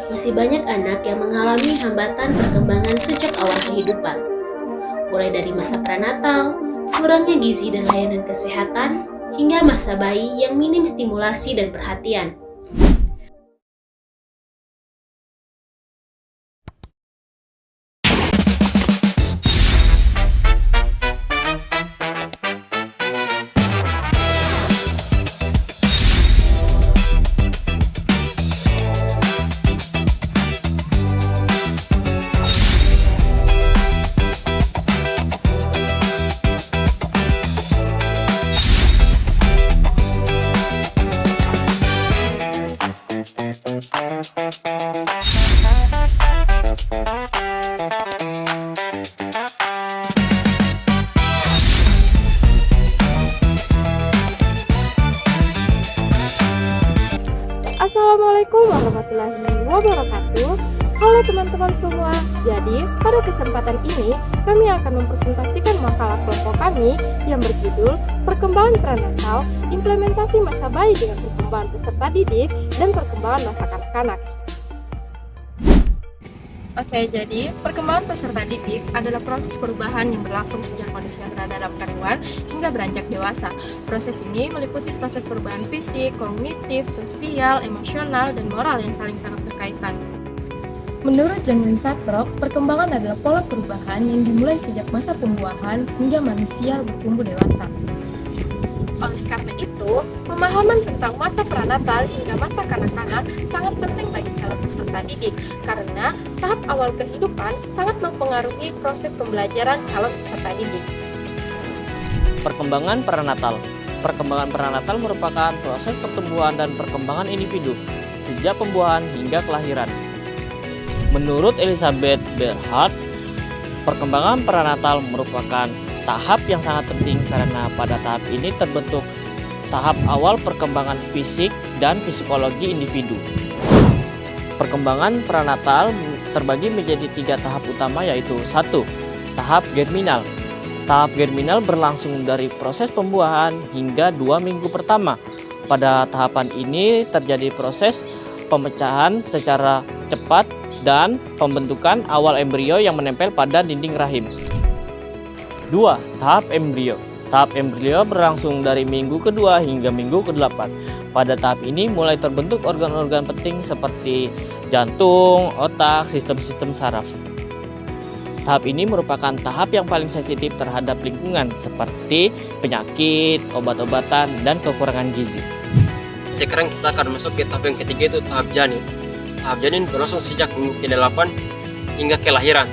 masih banyak anak yang mengalami hambatan perkembangan sejak awal kehidupan, mulai dari masa prenatal, kurangnya gizi dan layanan kesehatan, hingga masa bayi yang minim stimulasi dan perhatian. Assalamualaikum warahmatullahi wabarakatuh. Halo teman-teman semua. Jadi, pada kesempatan ini kami akan mempresentasikan makalah kelompok kami yang berjudul Perkembangan Prenatal, Implementasi Masa Bayi dengan Perkembangan Peserta Didik dan Perkembangan Masa Kanak-kanak. Oke, jadi perkembangan peserta didik adalah proses perubahan yang berlangsung sejak manusia berada dalam kandungan hingga beranjak dewasa. Proses ini meliputi proses perubahan fisik, kognitif, sosial, emosional, dan moral yang saling sangat berkaitan. Menurut John Winthrop, perkembangan adalah pola perubahan yang dimulai sejak masa pembuahan hingga manusia bertumbuh dewasa. Oleh karena itu, pemahaman tentang masa prenatal hingga masa kanak-kanak sangat penting bagi calon peserta didik karena tahap awal kehidupan sangat mempengaruhi proses pembelajaran calon peserta didik. Perkembangan prenatal. Perkembangan prenatal merupakan proses pertumbuhan dan perkembangan individu sejak pembuahan hingga kelahiran. Menurut Elizabeth Berhart, perkembangan prenatal merupakan tahap yang sangat penting karena pada tahap ini terbentuk tahap awal perkembangan fisik dan psikologi individu. Perkembangan prenatal terbagi menjadi 3 tahap utama, yaitu 1. Tahap germinal. Tahap germinal berlangsung dari proses pembuahan hingga 2 minggu pertama. Pada tahapan ini terjadi proses pemecahan secara cepat dan pembentukan awal embrio yang menempel pada dinding rahim. 2. Tahap embrio. Tahap embrio berlangsung dari minggu kedua hingga minggu ke-8. Pada tahap ini mulai terbentuk organ-organ penting seperti jantung, otak, sistem-sistem saraf. Tahap ini merupakan tahap yang paling sensitif terhadap lingkungan seperti penyakit, obat-obatan, dan kekurangan gizi. Sekarang kita akan masuk ke tahap yang ketiga, itu tahap janin. Tahap janin berlangsung sejak minggu ke-8 hingga kelahiran.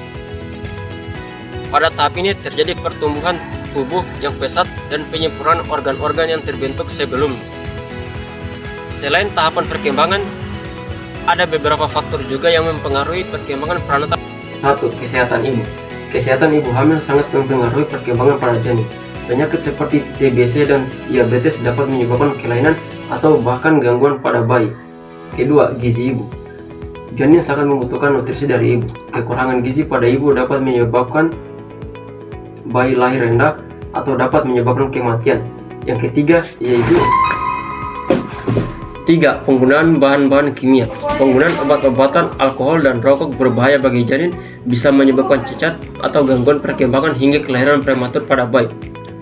Pada tahap ini terjadi pertumbuhan tubuh yang pesat dan penyempurnaan organ-organ yang terbentuk sebelumnya. Selain tahapan perkembangan, ada beberapa faktor juga yang mempengaruhi perkembangan prenatal. 1. Kesehatan ibu. Kesehatan ibu hamil sangat mempengaruhi perkembangan pada janin. Penyakit seperti TBC dan diabetes dapat menyebabkan kelainan atau bahkan gangguan pada bayi. Kedua, gizi ibu. Janin sangat membutuhkan nutrisi dari ibu. Kekurangan gizi pada ibu dapat menyebabkan bayi lahir rendah atau dapat menyebabkan kematian. Yang ketiga yaitu 3. Penggunaan bahan-bahan kimia. Penggunaan obat-obatan, alkohol, dan rokok berbahaya bagi janin bisa menyebabkan cacat atau gangguan perkembangan hingga kelahiran prematur pada bayi.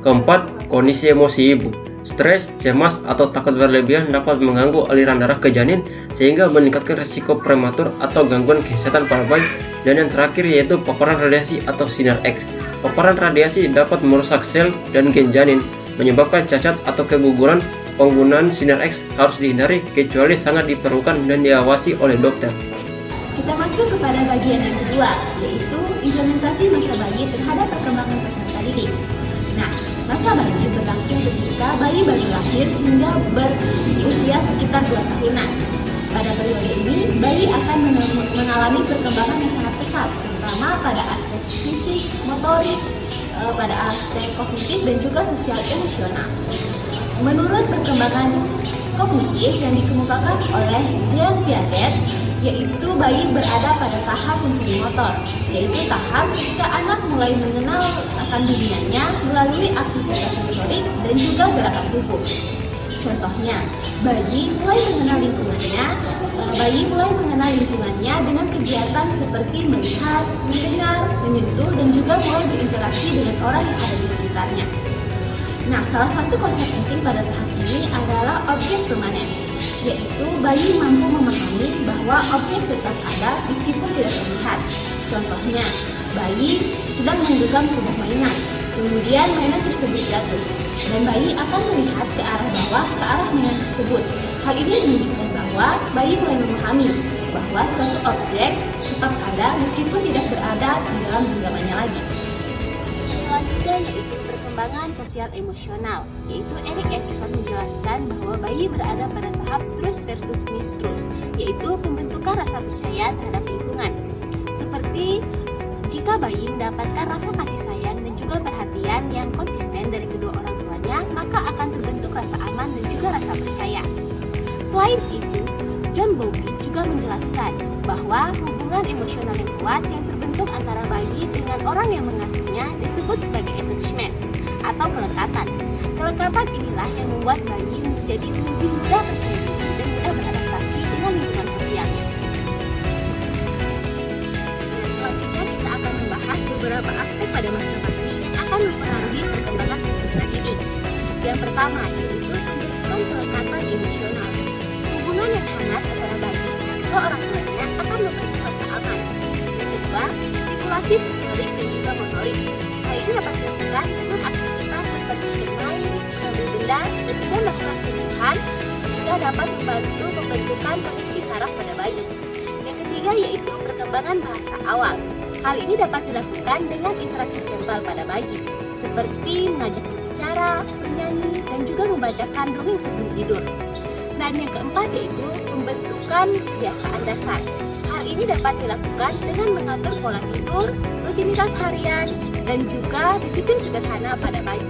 Keempat, kondisi emosi ibu. Stres, cemas, atau takut berlebihan dapat mengganggu aliran darah ke janin sehingga meningkatkan risiko prematur atau gangguan kesehatan pada bayi. Dan yang terakhir yaitu paparan radiasi atau sinar X. Paparan radiasi dapat merusak sel dan gen janin, menyebabkan cacat atau keguguran. Penggunaan sinar X harus dihindari kecuali sangat diperlukan dan diawasi oleh dokter. Kita masuk kepada bagian yang kedua, yaitu implementasi masa bayi terhadap perkembangan peserta didik. Nah, masa bayi berlangsung ketika bayi baru lahir hingga berusia sekitar 2 tahunan. Pada periode ini, bayi akan mengalami perkembangan yang sangat pesat, terutama pada aspek fisik, motorik, pada aspek kognitif, dan juga sosial emosional. Menurut perkembangan kognitif yang dikemukakan oleh Jean Piaget, yaitu bayi berada pada tahap sensori motor, yaitu tahap ketika anak mulai mengenal akan dunianya melalui aktivitas sensorik dan juga gerakan tubuh. Contohnya, bayi mulai mengenal lingkungannya dengan kegiatan seperti melihat, mendengar, menyentuh, dan juga mulai berinteraksi dengan orang yang ada di sekitarnya. Nah, salah satu konsep penting pada tahap ini adalah objek permanens, yaitu bayi mampu memahami bahwa objek tetap ada meskipun tidak terlihat. Contohnya, bayi sedang menggenggam sebuah mainan, kemudian mainan tersebut jatuh, dan bayi akan melihat ke arah bawah, ke arah mainan tersebut. Hal ini menunjukkan bahwa bayi mulai memahami bahwa suatu objek tetap ada meskipun tidak berada di dalam genggamannya lagi. Selanjutnya yaitu perkembangan sosial emosional, yaitu Erik Erikson menjelaskan bahwa bayi berada pada tahap trust versus mistrust, yaitu pembentukan rasa percaya terhadap lingkungan. Seperti jika bayi mendapatkan rasa kasih sayang dan juga perhatian yang konsisten dari kedua orang tuanya, maka akan terbentuk rasa aman dan juga rasa percaya. Selain itu, John Bowlby juga menjelaskan bahwa hubungan emosional yang kuat yang terbentuk antara bayi dengan orang yang mengasuhnya disebut sebagai attachment atau kelekatan. Kelekatan inilah yang membuat bayi menjadi lebih mudah percaya diri dan mudah beradaptasi dengan lingkungan sosialnya. Selanjutnya kita akan membahas beberapa aspek pada masa bayi yang akan mempengaruhi perkembangan peserta didik. Yang pertama yaitu pembentukan kelekatan emosional. Hubungan yang hangat antara bayi dan kedua orang tuanya akan membentuk rasa aman. Yang kedua, stimulasi sensorik dan juga motorik. Hal ini dapat dilakukan dengan aktivitas seperti bermain, mengambil benda, dan juga melakukan sentuhan sehingga dapat membantu pembentukan koneksi saraf pada bayi. Yang ketiga yaitu perkembangan bahasa awal. Hal ini dapat dilakukan dengan interaksi verbal pada bayi, seperti mengajak berbicara, bernyanyi, dan juga membacakan dongeng sebelum tidur. Dan yang keempat yaitu pembentukan kebiasaan dasar. Hal ini dapat dilakukan dengan mengatur pola tidur, rutinitas harian, dan juga disiplin sederhana pada bayi.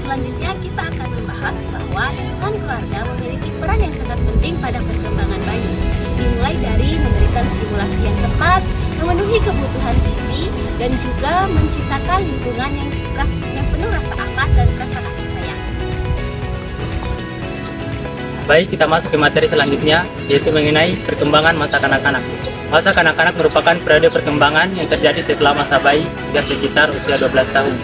Selanjutnya kita akan membahas bahwa lingkungan keluarga memiliki peran yang sangat penting pada perkembangan bayi. Dimulai dari memberikan stimulasi yang tepat, memenuhi kebutuhan gizi, dan juga menciptakan lingkungan yang penuh rasa aman dan rasa kasih sayang. Baik, kita masuk ke materi selanjutnya, yaitu mengenai perkembangan masa kanak-kanak. Masa kanak-kanak merupakan periode perkembangan yang terjadi setelah masa bayi hingga sekitar usia 12 tahun.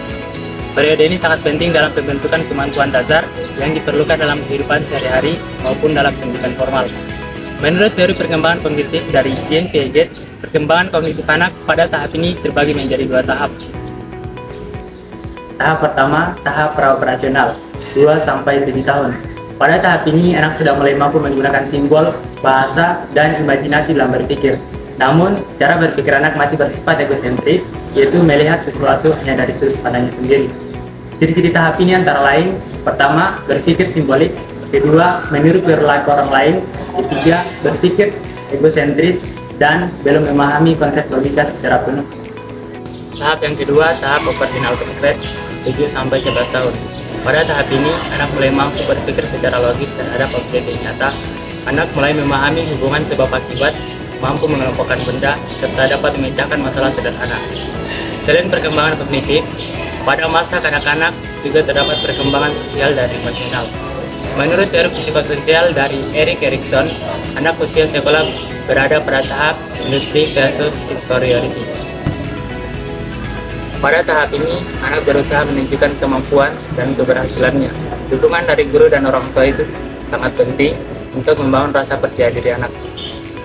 Periode ini sangat penting dalam pembentukan kemampuan dasar yang diperlukan dalam kehidupan sehari-hari maupun dalam pendidikan formal. Menurut teori perkembangan kognitif dari Jean Piaget, perkembangan kognitif anak pada tahap ini terbagi menjadi 2 tahap. Tahap pertama, tahap pra-operasional, 2-7 tahun. Pada tahap ini, anak sudah mulai mampu menggunakan simbol, bahasa, dan imajinasi dalam berpikir. Namun, cara berpikir anak masih bersifat egosentris, yaitu melihat sesuatu hanya dari sudut pandangnya sendiri. Ciri-ciri tahap ini antara lain, pertama, berpikir simbolik, kedua, meniru perilaku orang lain, ketiga, berpikir egosentris, dan belum memahami konsep logika secara penuh. Tahap yang kedua, tahap operational concept, 7-11 tahun. Pada tahap ini, anak mulai mampu berpikir secara logis terhadap objek yang nyata. Anak mulai memahami hubungan sebab akibat, mampu mengelompokkan benda, serta dapat memecahkan masalah sederhana. Selain perkembangan kognitif, pada masa kanak-kanak juga terdapat perkembangan sosial dan emosional. Menurut teori psikososial dari Erik Erikson, anak usia sekolah berada pada tahap industry versus inferiority. Pada tahap ini, anak berusaha menunjukkan kemampuan dan keberhasilannya. Dukungan dari guru dan orang tua itu sangat penting untuk membangun rasa percaya diri anak.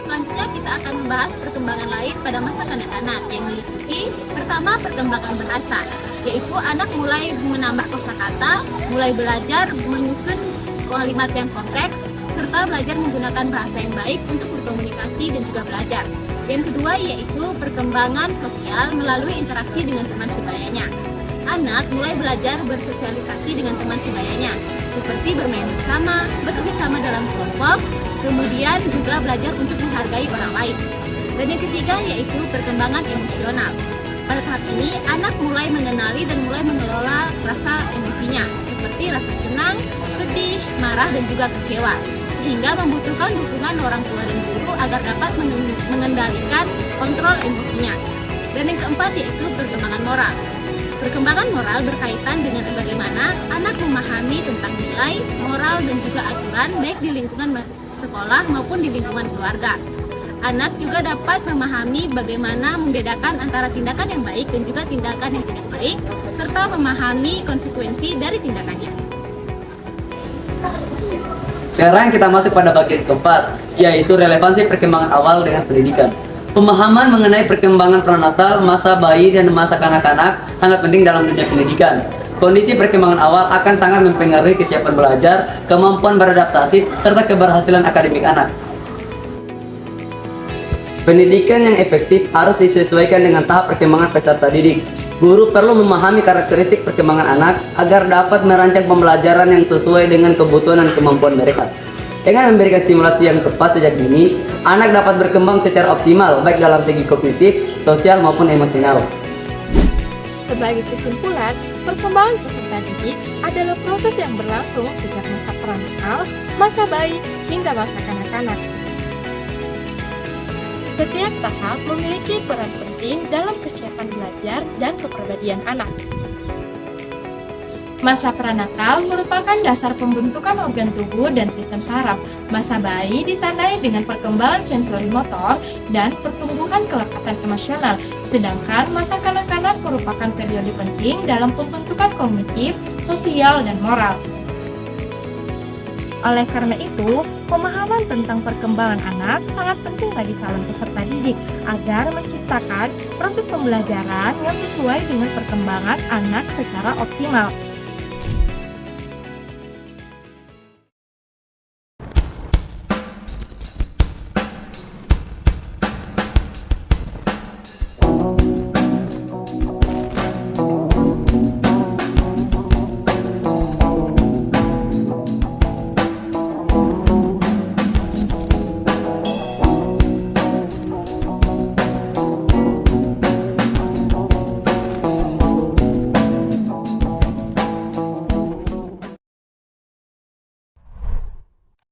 Selanjutnya kita akan membahas perkembangan lain pada masa kanak-kanak yang meliputi pertama perkembangan bahasa, yaitu anak mulai menambah kosakata, mulai belajar menyusun kalimat yang kompleks, serta belajar menggunakan bahasa yang baik untuk berkomunikasi dan juga belajar. Yang kedua yaitu perkembangan sosial melalui interaksi dengan teman sebayanya. Anak mulai belajar bersosialisasi dengan teman sebayanya, seperti bermain bersama, bekerja sama dalam kelompok, kemudian juga belajar untuk menghargai orang lain. Dan yang ketiga yaitu perkembangan emosional. Pada tahap ini, anak mulai mengenali dan mulai mengelola rasa emosinya, seperti rasa senang, sedih, marah, dan juga kecewa, sehingga membutuhkan dukungan orang tua dan guru agar dapat mengendalikan kontrol emosinya. Dan yang keempat yaitu perkembangan moral. Perkembangan moral berkaitan dengan bagaimana anak memahami tentang nilai, moral, dan juga aturan baik di lingkungan sekolah maupun di lingkungan keluarga. Anak juga dapat memahami bagaimana membedakan antara tindakan yang baik dan juga tindakan yang tidak baik, serta memahami konsekuensi dari tindakannya. Sekarang kita masuk pada bagian keempat, yaitu relevansi perkembangan awal dengan pendidikan. Pemahaman mengenai perkembangan prenatal, masa bayi, dan masa kanak-kanak sangat penting dalam dunia pendidikan. Kondisi perkembangan awal akan sangat mempengaruhi kesiapan belajar, kemampuan beradaptasi, serta keberhasilan akademik anak. Pendidikan yang efektif harus disesuaikan dengan tahap perkembangan peserta didik. Guru perlu memahami karakteristik perkembangan anak agar dapat merancang pembelajaran yang sesuai dengan kebutuhan dan kemampuan mereka. Dengan memberikan stimulasi yang tepat sejak dini, anak dapat berkembang secara optimal baik dalam segi kognitif, sosial maupun emosional. Sebagai kesimpulan, perkembangan peserta didik adalah proses yang berlangsung sejak masa prenatal, masa bayi, hingga masa kanak-kanak. Setiap tahap memiliki peran penting dalam kesiapan belajar dan kepribadian anak. Masa prenatal merupakan dasar pembentukan organ tubuh dan sistem saraf. Masa bayi ditandai dengan perkembangan sensori motor dan pertumbuhan kelekatan emosional. Sedangkan masa kanak-kanak merupakan periode penting dalam pembentukan kognitif, sosial, dan moral. Oleh karena itu, pemahaman tentang perkembangan anak sangat penting bagi calon peserta didik agar menciptakan proses pembelajaran yang sesuai dengan perkembangan anak secara optimal.